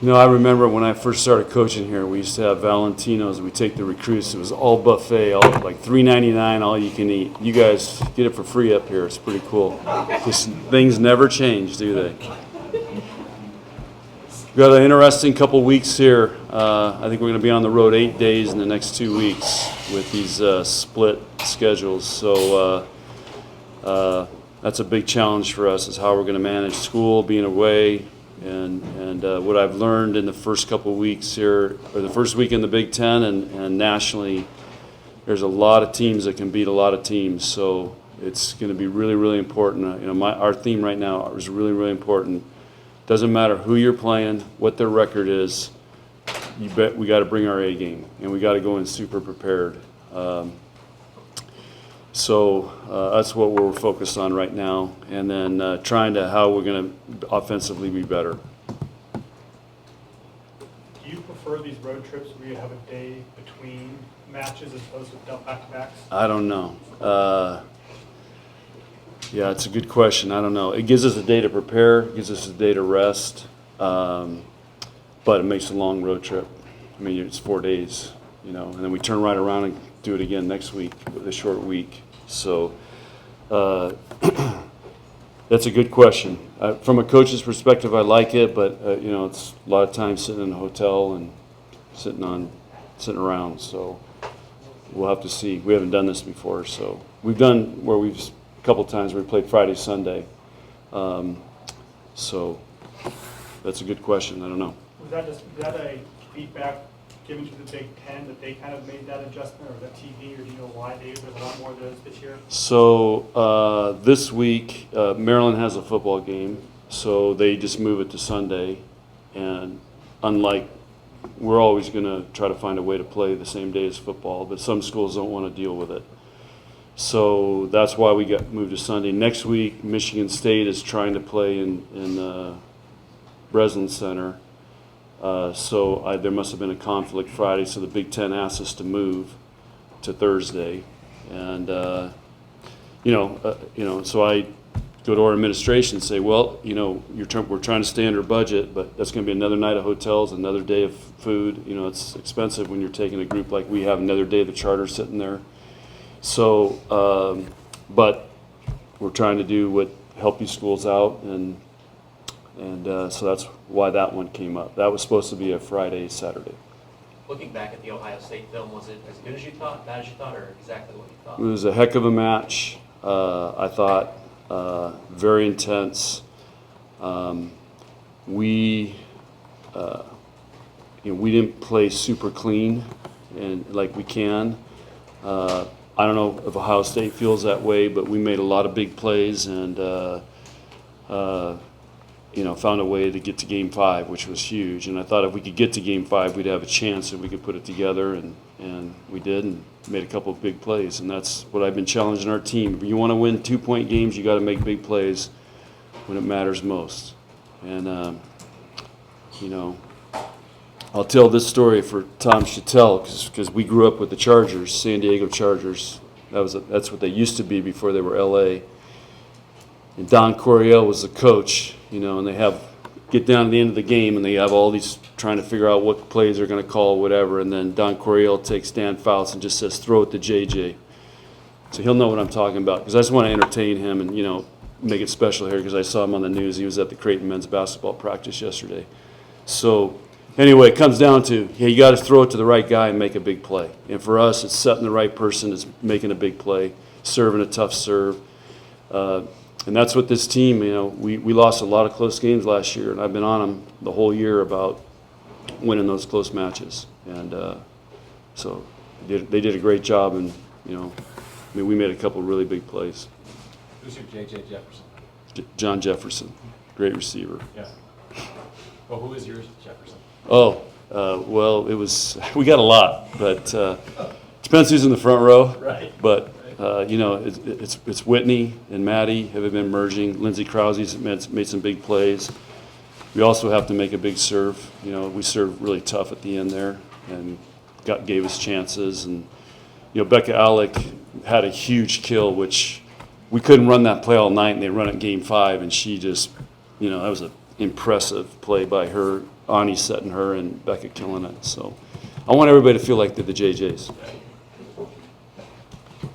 I remember when I first started coaching here, we used to have Valentinos. We take the recruits. It was all buffet, all like $3.99, all you can eat. You guys get it for free up here. It's pretty cool. Just things never change, do they? We've got an interesting couple weeks here. I think we're going to be on the road 8 days in the next 2 weeks with these split schedules. So that's a big challenge for us, is how we're going to manage school, being away, and what I've learned in the first couple of weeks here, or the first week in the Big Ten and nationally, there's a lot of teams that can beat a lot of teams. So it's going to be really, really important. Our theme right now is really, really important. Doesn't matter who you're playing, what their record is. You bet we got to bring our A game, and we got to go in super prepared. So that's what we're focused on right now, and then trying to how we're going to offensively be better. Do you prefer these road trips where you have a day between matches as opposed to back-to-backs? I don't know. Yeah, it's a good question. I don't know. It gives us a day to prepare, gives us a day to rest, but it makes a long road trip. I mean, it's 4 days, and then we turn right around and do it again next week with a short week. So that's a good question. From a coach's perspective, I like it, but it's a lot of time sitting in a hotel and sitting around. So we'll have to see. We haven't done this before, so we've done where we've a couple times where we played Friday, Sunday. So that's a good question. I don't know. Was that a feedback given to the Big Ten that they kind of made that adjustment, or the TV, or do you know why there's a lot more of those this year? So this week, Maryland has a football game, so they just move it to Sunday. And unlike, we're always going to try to find a way to play the same day as football, but some schools don't want to deal with it. So that's why we got moved to Sunday. Next week, Michigan State is trying to play in Breslin Center. So there must have been a conflict Friday, so the Big Ten asked us to move to Thursday. And, so I go to our administration and say, well, we're trying to stay under budget, but that's going to be another night of hotels, another day of food. It's expensive when you're taking a group like we have, another day of the charter sitting there. So, but we're trying to do what help these schools out, and so that's why that one came up. That was supposed to be a Friday, Saturday. Looking back at the Ohio State film, was it as good as you thought, bad as you thought, or exactly what you thought? It was a heck of a match. I thought very intense. We didn't play super clean, and like we can. I don't know if Ohio State feels that way, but we made a lot of big plays and, found a way to get to Game 5, which was huge. And I thought if we could get to Game 5, we'd have a chance if we could put it together, and we did, and made a couple of big plays. And that's what I've been challenging our team. If you want to win 2-point games, you got to make big plays when it matters most. And, I'll tell this story for Tom Chattel because we grew up with the Chargers, San Diego Chargers. That's what they used to be before they were L.A. And Don Coryell was the coach, and they get down to the end of the game and they have all these trying to figure out what plays they're going to call, whatever. And then Don Coryell takes Dan Fouts and just says, throw it to JJ. So he'll know what I'm talking about because I just want to entertain him and, make it special here because I saw him on the news. He was at the Creighton men's basketball practice yesterday. So anyway, it comes down to, you got to throw it to the right guy and make a big play. And for us, it's setting the right person, it's making a big play, serving a tough serve. And that's what this team, we lost a lot of close games last year, and I've been on them the whole year about winning those close matches. And so they did a great job, and, we made a couple really big plays. Who's your J.J. Jefferson? John Jefferson, great receiver. Yeah. Well, who is yours, Jefferson? Well, we got a lot, but depends who's in the front row. Right. But, it's Whitney and Maddie have been merging. Lindsey Krause's made some big plays. We also have to make a big serve. We served really tough at the end there and gave us chances. And, Becca Alec had a huge kill, which we couldn't run that play all night, and they run it in Game 5, and she just, that was a impressive play by her, Ani setting her and Becca killing it. So I want everybody to feel like they're the JJs.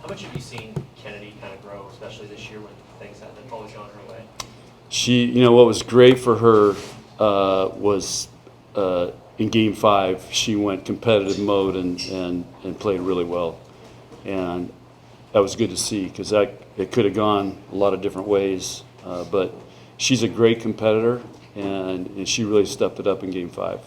How much have you seen Kennedy kind of grow, especially this year when things haven't always gone her way? She, what was great for her was in Game 5, she went competitive mode and played really well. And that was good to see because it could have gone a lot of different ways. But she's a great competitor, and she really stepped it up in Game 5.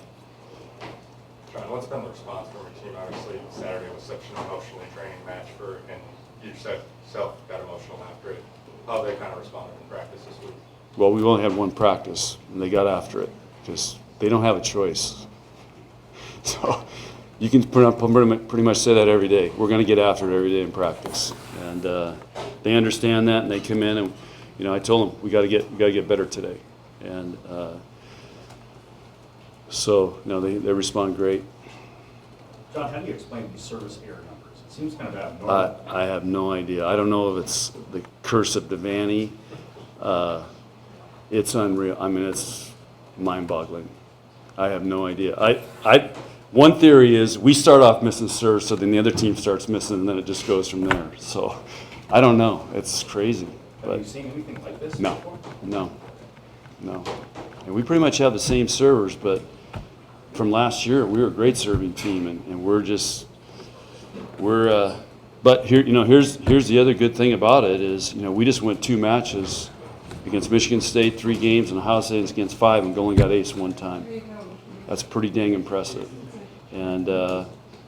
John, what's been the response from your team? Obviously, Saturday was such an emotionally draining match and you said yourself got emotional after it. How have they kind of responded in practice this week? Well, we've only had one practice, and they got after it because they don't have a choice. So you can pretty much say that every day. We're going to get after it every day in practice, and they understand that, and they come in, and I told them we got to get better today, and so they respond great. John, how do you explain these service error numbers? It seems kind of abnormal. I have no idea. I don't know if it's the curse of Devaney. It's unreal. I mean, it's mind-boggling. I have no idea. One theory is we start off missing serves, so then the other team starts missing, and then it just goes from there. So I don't know. It's crazy. Have you seen anything like this No, before? no. And we pretty much have the same servers, but from last year, we were a great serving team, and but here's the other good thing about it is, we just went 2 matches against Michigan State, 3 games, and Ohio State against 5, and only got ace 1 time. That's pretty dang impressive. And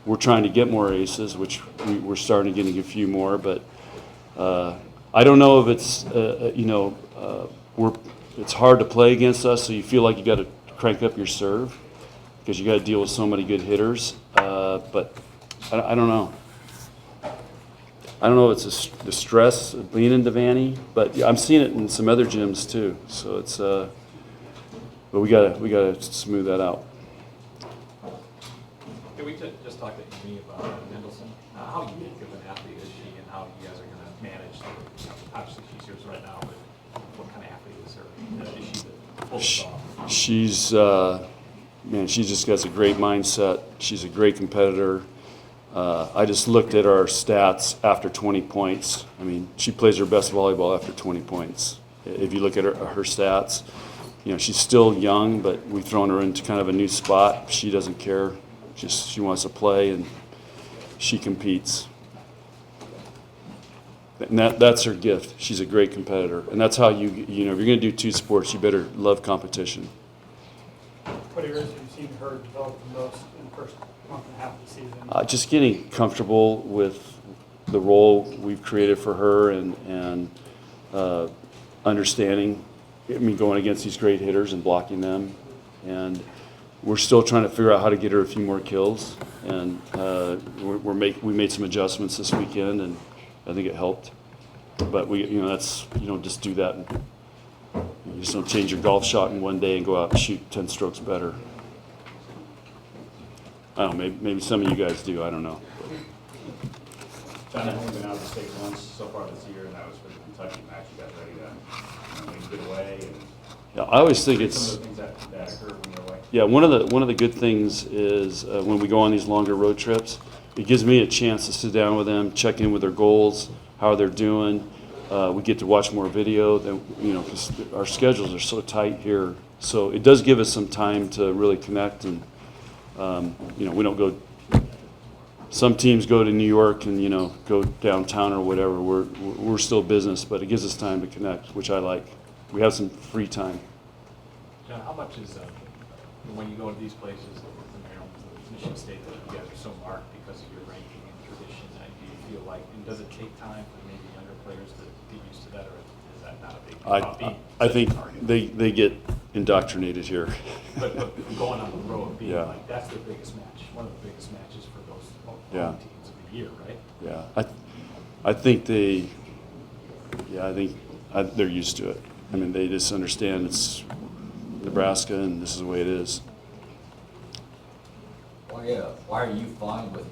we're trying to get more aces, which we're starting to get a few more, but I don't know if it's, it's hard to play against us, so you feel like you got to crank up your serve because you got to deal with so many good hitters. But I don't know. I don't know if it's the stress of being in Devaney, but I'm seeing it in some other gyms too. So it's, but we gotta smooth that out. Can we just talk to Amy about Mendelson? How unique of an athlete is she, and how you guys are going to manage? Obviously, she's yours right now, but what kind of athlete is her? Is she the full off? She's she just has a great mindset. She's a great competitor. I just looked at our stats after 20 points. I mean, she plays her best volleyball after 20 points. If you look at her stats, she's still young, but we've thrown her into kind of a new spot. She doesn't care. She wants to play, and she competes. And that's her gift. She's a great competitor. And that's how if you're going to do 2 sports, you better love competition. What areas have you seen her develop the most in the first month and a half of the season? Just getting comfortable with the role we've created for her and understanding, going against these great hitters and blocking them. And we're still trying to figure out how to get her a few more kills. And we made some adjustments this weekend, and I think it helped. But you don't just do that. You just don't change your golf shot in one day and go out and shoot 10 strokes better. I don't know, maybe some of you guys do, I don't know. John, I've only been out of the state once so far this year, and that was for the Kentucky match. You guys ready to get away? And Yeah, I always think it's some of the things that occur when you're away. Yeah, one of the good things is when we go on these longer road trips, it gives me a chance to sit down with them, check in with their goals, how they're doing. We get to watch more video than because our schedules are so tight here. So it does give us some time to really connect, and we don't go. Some teams go to New York and go downtown or whatever. We're still business, but it gives us time to connect, which I like. We have some free time. John, how much is when you go to these places, the Maryland, the Michigan State, that you guys are so marked because of your ranking and tradition? And do you feel like, and does it take time for maybe younger players to get used to that, or is that not a big deal? I think they get indoctrinated here. But going on the road, being Yeah. like that's the biggest match, one of the biggest matches for those Yeah. teams of the year, right? Yeah, I think they're used to it. I mean, they just understand it's Nebraska and this is the way it is. Why are you fine with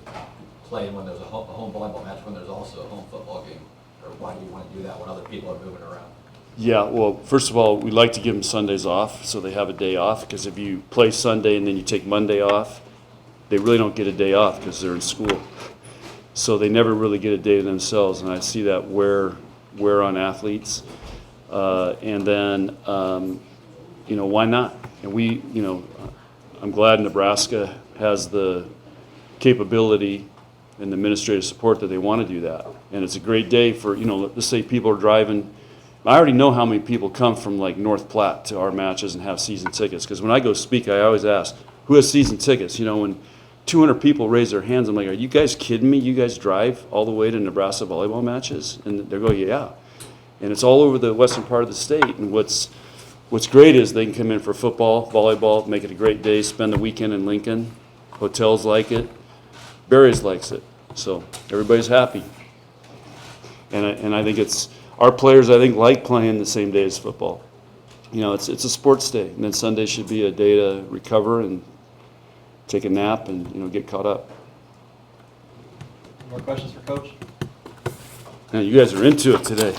playing when there's a home volleyball match when there's also a home football game? Or why do you want to do that when other people are moving around? Yeah, well, first of all, we like to give them Sundays off, so they have a day off, because if you play Sunday and then you take Monday off, they really don't get a day off because they're in school. So they never really get a day to themselves, and I see that wear on athletes. And then, why not? And we, I'm glad Nebraska has the capability and the administrative support that they want to do that. And it's a great day for, let's say people are driving. I already know how many people come from like North Platte to our matches and have season tickets, because when I go speak, I always ask, who has season tickets? When 200 people raise their hands, I'm like, are you guys kidding me? You guys drive all the way to Nebraska volleyball matches? And they go, yeah. And it's all over the western part of the state. And what's great is they can come in for football, volleyball, make it a great day, spend the weekend in Lincoln. Hotels like it. Barry's likes it. So everybody's happy. And I think our players, I think, like playing the same day as football. It's a sports day. And then Sunday should be a day to recover and take a nap and, get caught up. More questions for Coach? Now, you guys are into it today.